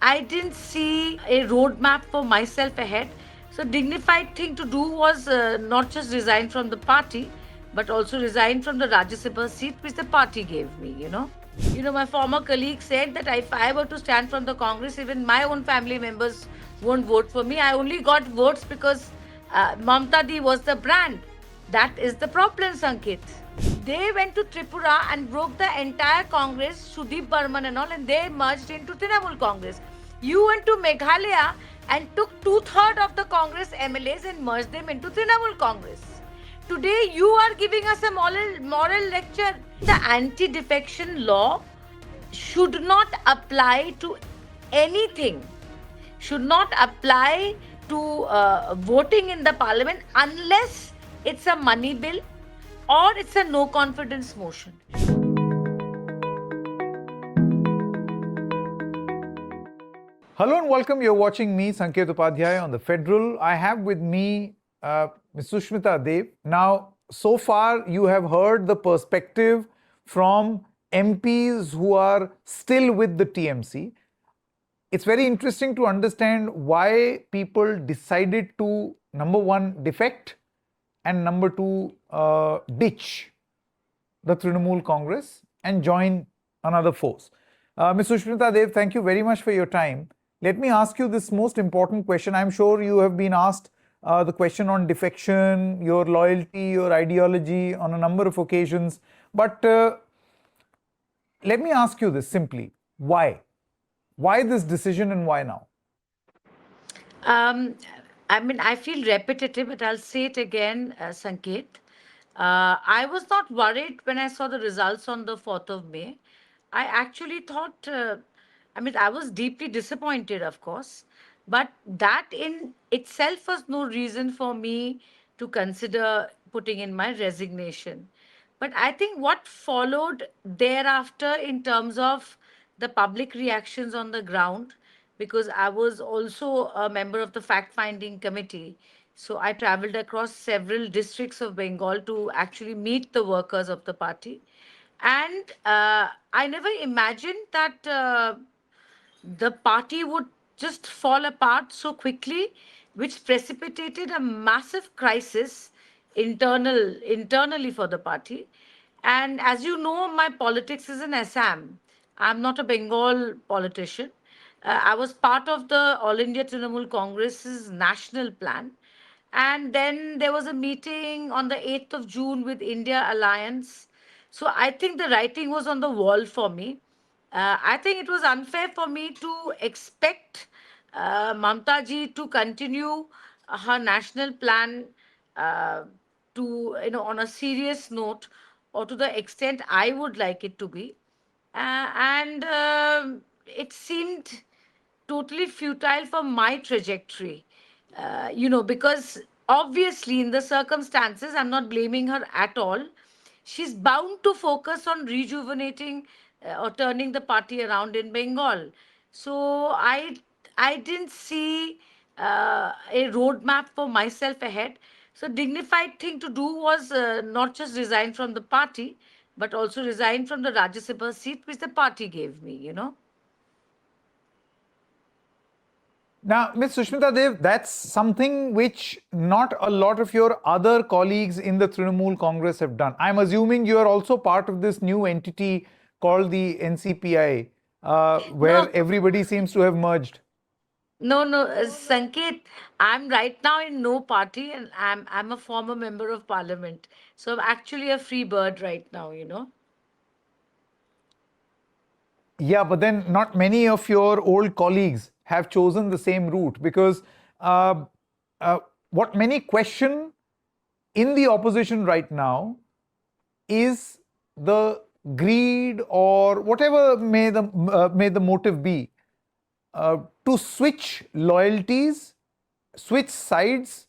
I didn't see a roadmap for myself ahead. So dignified thing to do was not just resign from the party, but also resign from the Rajya Sabha seat which the party gave me, my former colleague said that if I were to stand from the Congress, even my own family members won't vote for me. I only got votes because Mamta Di was the brand. That is the problem, Sankit. They went to Tripura and broke the entire Congress, Sudeep Burman and all, and they merged into Trinamool Congress. You went to Meghalaya and took two-thirds of the Congress MLAs and merged them into Trinamool Congress. Today, you are giving us a moral lecture. The anti-defection law should not apply to anything, should not apply to voting in the parliament unless it's a money bill or it's a no confidence motion. Hello and welcome. You're watching me, Sanket Upadhyay, on the Federal. I have with me Ms. Sushmita Dev. Now, so far you have heard the perspective from MPs who are still with the TMC. It's very interesting to understand why people decided to, number one, defect, and number two, ditch the Trinamool Congress and join another force. Ms. Sushmita Dev, thank you very much for your time. Let me ask you this most important question. I'm sure you have been asked the question on defection, your loyalty, your ideology on a number of occasions. But let me ask you this simply. Why? Why this decision and why now? I feel repetitive, but I'll say it again, Sanket. I was not worried when I saw the results on the 4th of May. I actually thought, I was deeply disappointed, of course, but that in itself was no reason for me to consider putting in my resignation. But I think what followed thereafter in terms of the public reactions on the ground, because I was also a member of the fact finding committee. So I traveled across several districts of Bengal to actually meet the workers of the party. And I never imagined that the party would just fall apart so quickly, which precipitated a massive crisis internally for the party. And as you know, my politics is in Assam. I'm not a Bengal politician. I was part of the All India Trinamool Congress's national plan. And then there was a meeting on the 8th of June with India Alliance. So I think the writing was on the wall for me. I think it was unfair for me to expect Mamta ji to continue her national plan uh, on a serious note or to the extent I would like it to be. And it seemed totally futile for my trajectory. Because obviously, in the circumstances, I'm not blaming her at all. She's bound to focus on rejuvenating or turning the party around in Bengal. So I didn't see a roadmap for myself ahead. So dignified thing to do was not just resign from the party, but also resign from the Rajya Sabha seat which the party gave me. Now, Ms. Sushmita Dev, that's something which not a lot of your other colleagues in the Trinamool Congress have done. I'm assuming you are also part of this new entity called the NCPI, where No, everybody seems to have merged. no, Sanket, I'm right now in no party and I'm a former member of parliament. So I'm actually a free bird right now. Yeah, but then not many of your old colleagues have chosen the same route because uh, what many question in the opposition right now is the greed or whatever may the motive be to switch loyalties, switch sides,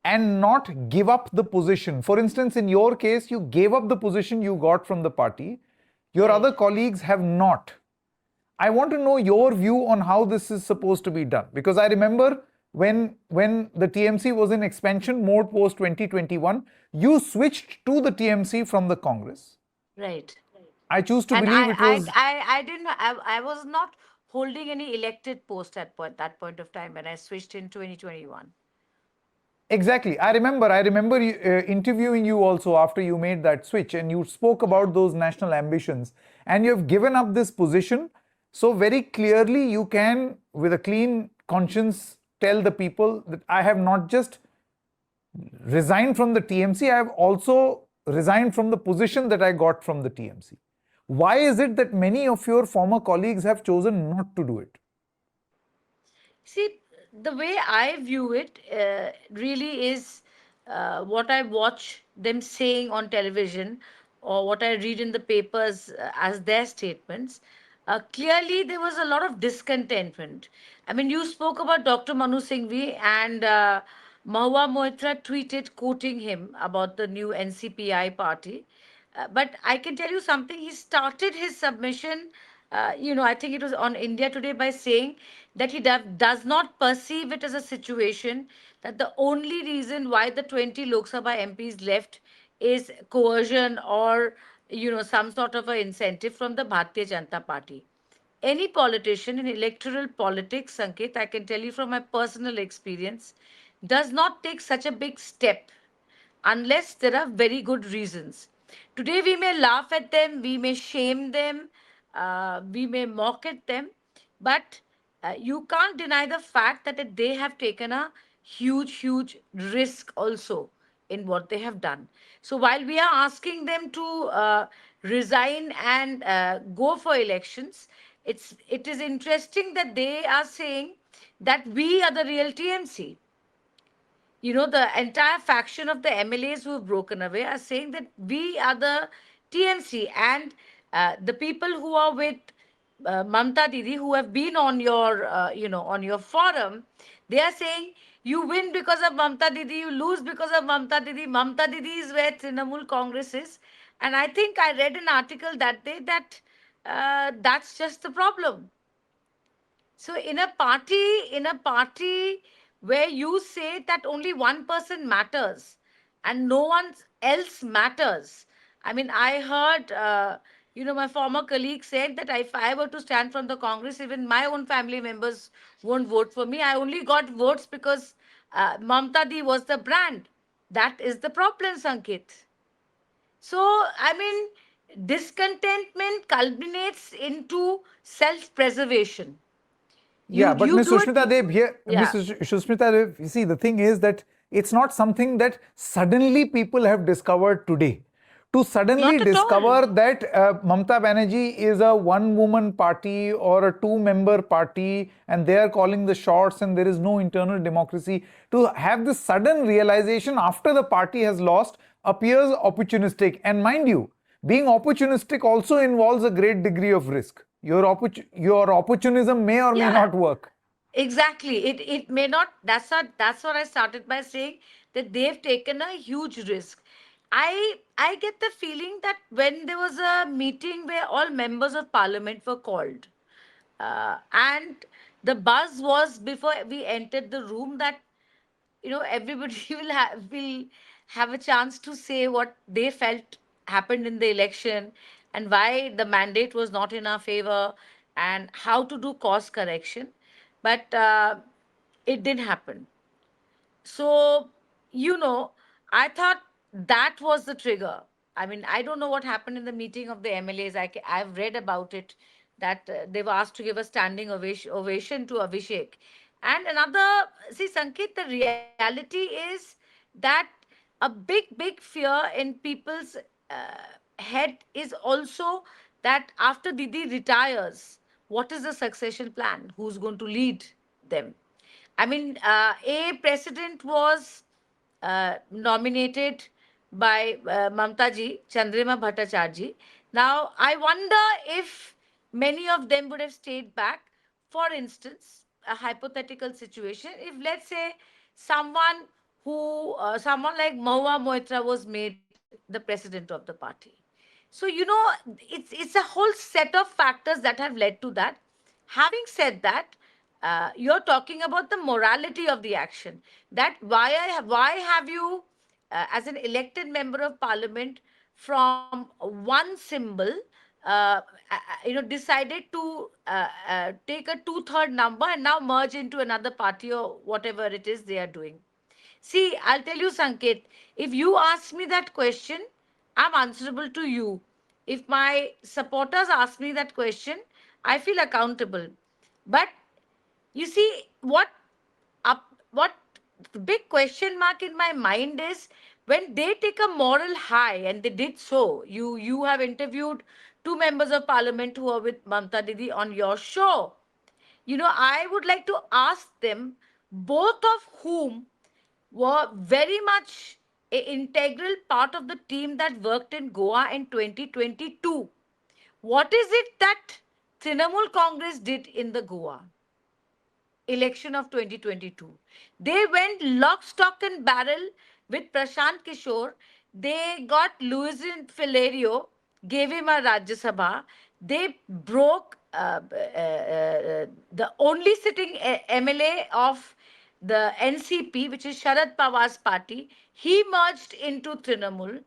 and not give up the position. For instance, in your case, you gave up the position you got from the party. Your other Right. colleagues have not. I want to know your view on how this is supposed to be done because I remember when the TMC was in expansion mode post 2021, you switched to the TMC from the Congress. Right. I choose to And believe I it I was I, I didn't I was not holding any elected post at that point of time when I switched in 2021. Exactly. I remember interviewing you also after you made that switch, and you spoke Yeah. about those national ambitions, and you have given up this position. So, very clearly, you can, with a clean conscience, tell the people that I have not just resigned from the TMC, I have also resigned from the position that I got from the TMC. Why is it that many of your former colleagues have chosen not to do it? See, the way I view it really is what I watch them saying on television or what I read in the papers as their statements. Clearly, there was a lot of discontentment. I mean, you spoke about Dr. Manu Singhvi, and Mahua Moitra tweeted quoting him about the new NCPI party. But I can tell you something. He started his submission, I think it was on India Today, by saying that he does not perceive it as a situation that the only reason why the 20 Lok Sabha MPs left is coercion or, some sort of an incentive from the Bharatiya Janata Party. Any politician in electoral politics, Sanket, I can tell you from my personal experience, does not take such a big step unless there are very good reasons. Today, we may laugh at them, we may shame them, we may mock at them, but you can't deny the fact that they have taken a huge, huge risk also in what they have done. So, while we are asking them to resign and go for elections, it is interesting that they are saying that we are the real TMC. The entire faction of the MLAs who have broken away are saying that we are the TMC, and the people who are with Mamta Didi, who have been on your, on your forum, they are saying you win because of Mamta Didi, you lose because of Mamta Didi. Mamta Didi is where Trinamool Congress is, and I think I read an article that day that that's just the problem. So in a party where you say that only one person matters and no one else matters. I mean, I heard, my former colleague said that if I were to stand from the Congress, even my own family members won't vote for me. I only got votes because Mamta Di was the brand. That is the problem, Sankit. So, I mean, discontentment culminates into self-preservation. Yeah, but You Ms. do it. Sushmita Dev here, Ms. Yeah. Sushmita Dev, you see, the thing is that it's not something that suddenly people have discovered today. To suddenly Not at all. discover that Mamta Banerjee is a one-woman party or a two-member party and they are calling the shots and there is no internal democracy, to have this sudden realization after the party has lost appears opportunistic. And mind you, being opportunistic also involves a great degree of risk. Your opportunism may or may Yeah, not work. exactly. It may not. That's what I started by saying, that they've taken a huge risk. I get the feeling that when there was a meeting where all members of parliament were called, and the buzz was before we entered the room that everybody will have a chance to say what they felt happened in the election and why the mandate was not in our favor and how to do course correction, but it didn't happen. So, you know, I thought that was the trigger. I mean, I don't know what happened in the meeting of the MLAs. I've read about it that they were asked to give a standing ovation to Abhishek. And another, see, Sanket, the reality is that a big fear in people's head is also that after Didi retires, what is the succession plan? Who's going to lead them? I mean, a president was nominated by Mamta ji, Chandrima Bhattacharya. Now, I wonder if many of them would have stayed back. For instance, a hypothetical situation, if let's say someone like Mahua Moitra was made the president of the party. So, it's a whole set of factors that have led to that. Having said that, you're talking about the morality of the action. That why have you, as an elected member of parliament from one symbol, decided to take a two-third number and now merge into another party or whatever it is they are doing. See, I'll tell you, Sanket, if you ask me that question, I'm answerable to you. If my supporters ask me that question, I feel accountable. But you see, what the big question mark in my mind is when they take a moral high, and they did so. You have interviewed two members of parliament who are with Mamta Didi on your show. I would like to ask them, both of whom were very much an integral part of the team that worked in Goa in 2022. What is it that Trinamool Congress did in the Goa election of 2022? They went lock, stock, and barrel with Prashant Kishore. They got Luis Filario, gave him a Rajya Sabha. They broke the only sitting MLA of the NCP, which is Sharad Pawar's party. He merged into Trinamool.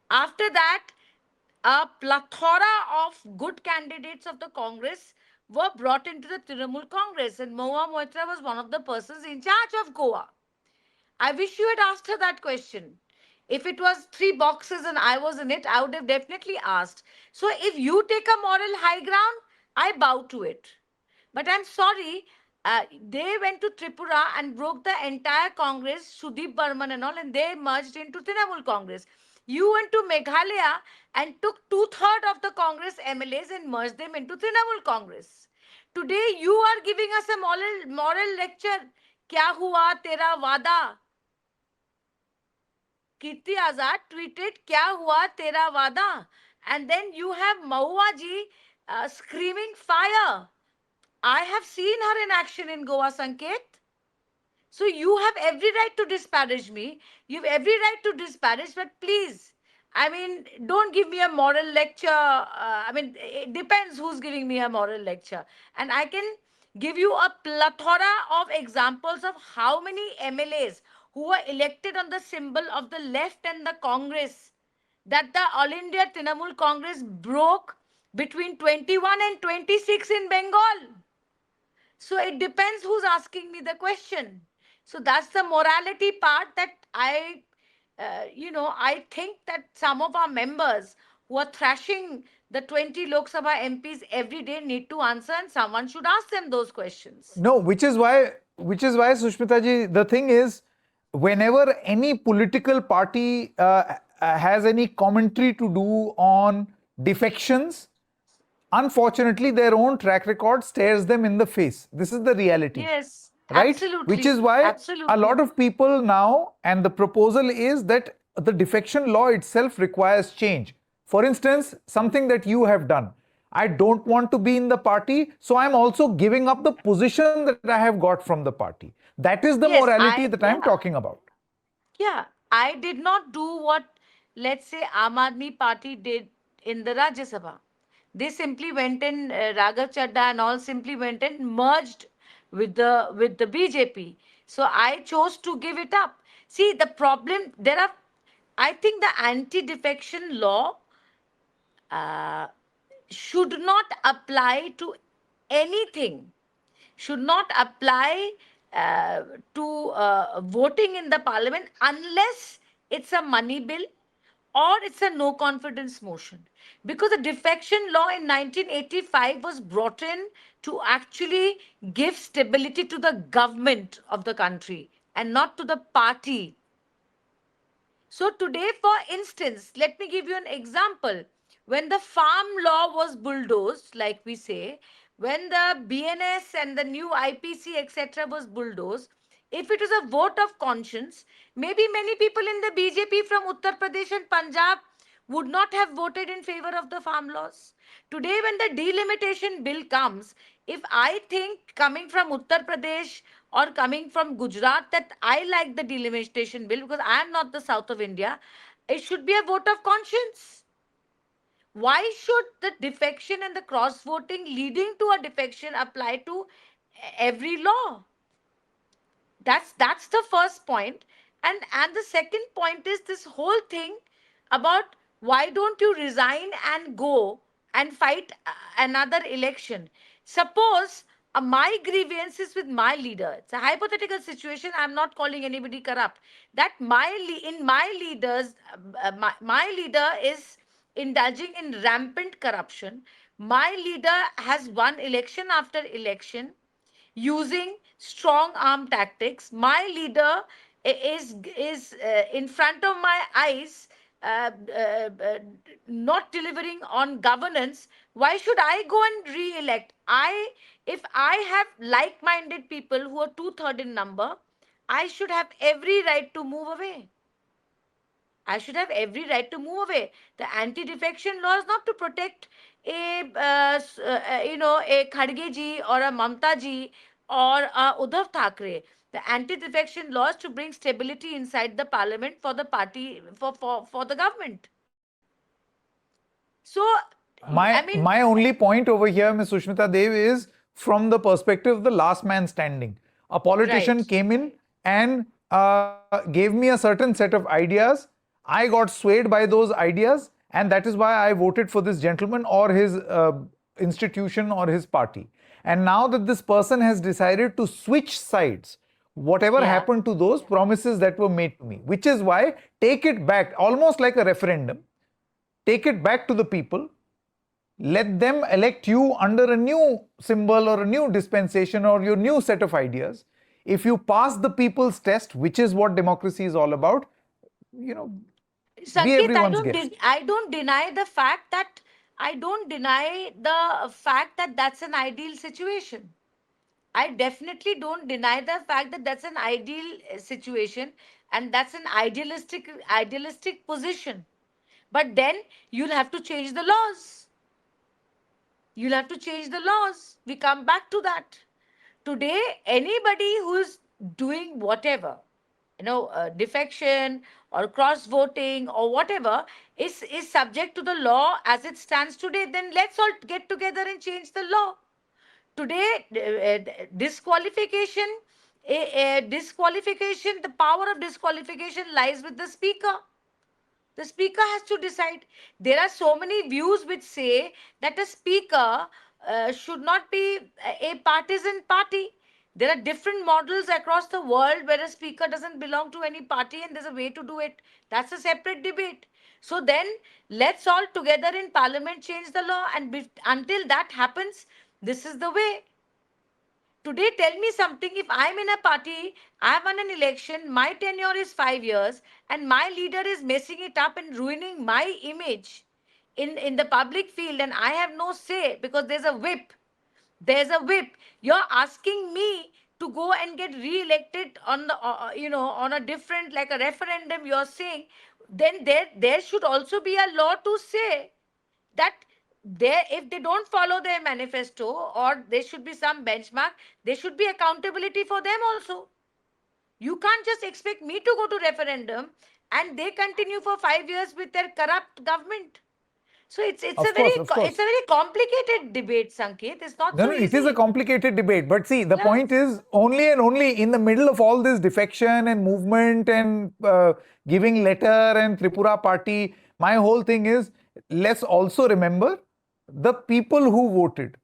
After that, a plethora of good candidates of the Congress were brought into the Trinamool Congress, and Mahua Moitra was one of the persons in charge of Goa. I wish you had asked her that question. If it was three boxes and I was in it, I would have definitely asked. So if you take a moral high ground, I bow to it. But I'm sorry, they went to Tripura and broke the entire Congress, Sudeep Burman and all, and they merged into Trinamool Congress. You went to Meghalaya and took two-thirds of the Congress MLAs and merged them into Trinamool Congress. Today, you are giving us a moral lecture. Kya hua tera wada? Kirti Azad tweeted, Kya hua tera wada? And then you have Mahua ji screaming fire. I have seen her in action in Goa, Sanket. So you have every right to disparage me. You have every right to disparage, but please, don't give me a moral lecture. It depends who's giving me a moral lecture. And I can give you a plethora of examples of how many MLAs who were elected on the symbol of the left and the Congress that the All India Trinamool Congress broke between 21 and 26 in Bengal. So it depends who's asking me the question. So that's the morality part that I think that some of our members who are thrashing the 20 Lok Sabha MPs every day need to answer, and someone should ask them those questions. No, which is why Sushmita ji, the thing is, whenever any political party has any commentary to do on defections, unfortunately, their own track record stares them in the face. This is the reality. Yes, right? absolutely. Which is why Absolutely. a lot of people now, and the proposal is that the defection law itself requires change. For instance, something that you have done. I don't want to be in the party, so I'm also giving up the position that I have got from the party. That is the Yes, morality that I'm yeah. talking about. Yeah, I did not do what, let's say, Aam Aadmi Party did in the Rajya Sabha. They simply went in, Raghav Chadda and all simply went and merged with the BJP. So I chose to give it up. See, the problem I think the anti-defection law uh, should not apply to anything, should not apply to voting in the parliament unless it's a money bill or it's a no confidence motion. Because the defection law in 1985 was brought in to actually give stability to the government of the country and not to the party. So today, for instance, let me give you an example. When the farm law was bulldozed, like we say, when the BNS and the new IPC, etc., was bulldozed, if it was a vote of conscience, maybe many people in the BJP from Uttar Pradesh and Punjab would not have voted in favor of the farm laws. Today, when the delimitation bill comes, if I think coming from Uttar Pradesh or coming from Gujarat that I like the delimitation bill because I am not the south of India, it should be a vote of conscience. Why should the defection and the cross voting leading to a defection apply to every law? That's the first point. And the second point is this whole thing about why don't you resign and go and fight another election. Suppose my grievance is with my leader. It's a hypothetical situation. I'm not calling anybody corrupt. That in my leaders, my leader is indulging in rampant corruption. My leader has won election after election using strong arm tactics. My leader is in front of my eyes, not delivering on governance. Why should I go and re-elect? If I have like-minded people who are two-third in number, I should have every right to move away. I should have every right to move away. The anti-defection law is not to protect a Khadge ji or a Mamta ji or a Uddhav Thackeray. The anti-defection law is to bring stability inside the parliament for the party, for the government. So, I mean, My only point over here, Ms. Sushmita Dev, is from the perspective of the last man standing. A politician right. came in and gave me a certain set of ideas. I got swayed by those ideas, and that is why I voted for this gentleman or his institution or his party. And now that this person has decided to switch sides, whatever Yeah. happened to those promises that were made to me, which is why take it back, almost like a referendum, take it back to the people, let them elect you under a new symbol or a new dispensation or your new set of ideas. If you pass the people's test, which is what democracy is all about, you know, be Sanket, everyone's guest. I don't deny the fact that that's an ideal situation. I definitely don't deny the fact that that's an ideal situation, and that's an idealistic position. But then you'll have to change the laws. You'll have to change the laws. We come back to that. Today, anybody who's doing whatever, defection or cross voting or whatever, is subject to the law as it stands today. Then let's all get together and change the law. Today, disqualification, the power of disqualification lies with the speaker. The speaker has to decide. There are so many views which say that a speaker should not be a partisan party. There are different models across the world where a speaker doesn't belong to any party, and there's a way to do it. That's a separate debate. So then let's all together in parliament change the law, and until that happens, this is the way. Today, tell me something. If I'm in a party, I won an election, my tenure is 5 years, and my leader is messing it up and ruining my image in the public field, and I have no say because there's a whip. There's a whip. You're asking me to go and get re-elected on the on a different, like a referendum. You're saying then there should also be a law to say that if they don't follow their manifesto, or there should be some benchmark, there should be accountability for them also. You can't just expect me to go to referendum and they continue for 5 years with their corrupt government. So it's Of a very course, of course. it's a very complicated debate, Sanket. It's not No, so no, easy. it is a complicated debate. But see, the point is only and only in the middle of all this defection and movement and giving letter and Tripura party, my whole thing is let's also remember the people who voted,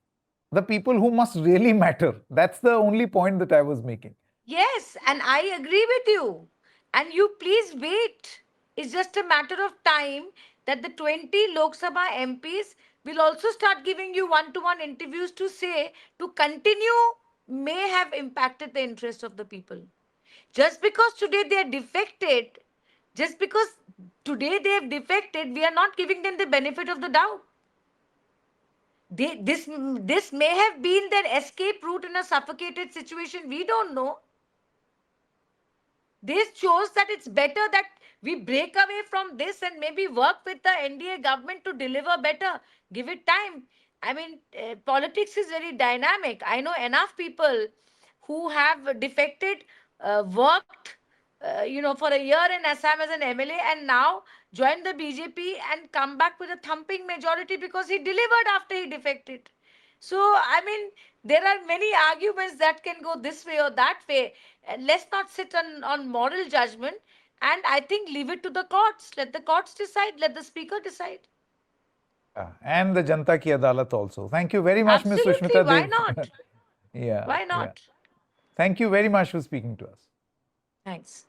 the people who must really matter. That's the only point that I was making. Yes, and I agree with you. And you please wait. It's just a matter of time that the 20 Lok Sabha MPs will also start giving you one-to-one interviews to say to continue may have impacted the interest of the people. Just because today they are defected, just because today they have defected, we are not giving them the benefit of the doubt. This may have been their escape route in a suffocated situation. We don't know. This shows that it's better that we break away from this and maybe work with the NDA government to deliver better. Give it time. I mean, politics is very dynamic. I know enough people who have defected, worked, for a year in Assam as an MLA, and now joined the BJP and come back with a thumping majority because he delivered after he defected. So, I mean, there are many arguments that can go this way or that way. Let's not sit on moral judgment. And I think leave it to the courts. Let the courts decide. Let the speaker decide. And the Janta Ki Adalat also. Thank you very much, Ms. Absolutely. Sushmita Why Dev. not? Yeah. Why yeah. not? Thank you very much for speaking to us. Thanks.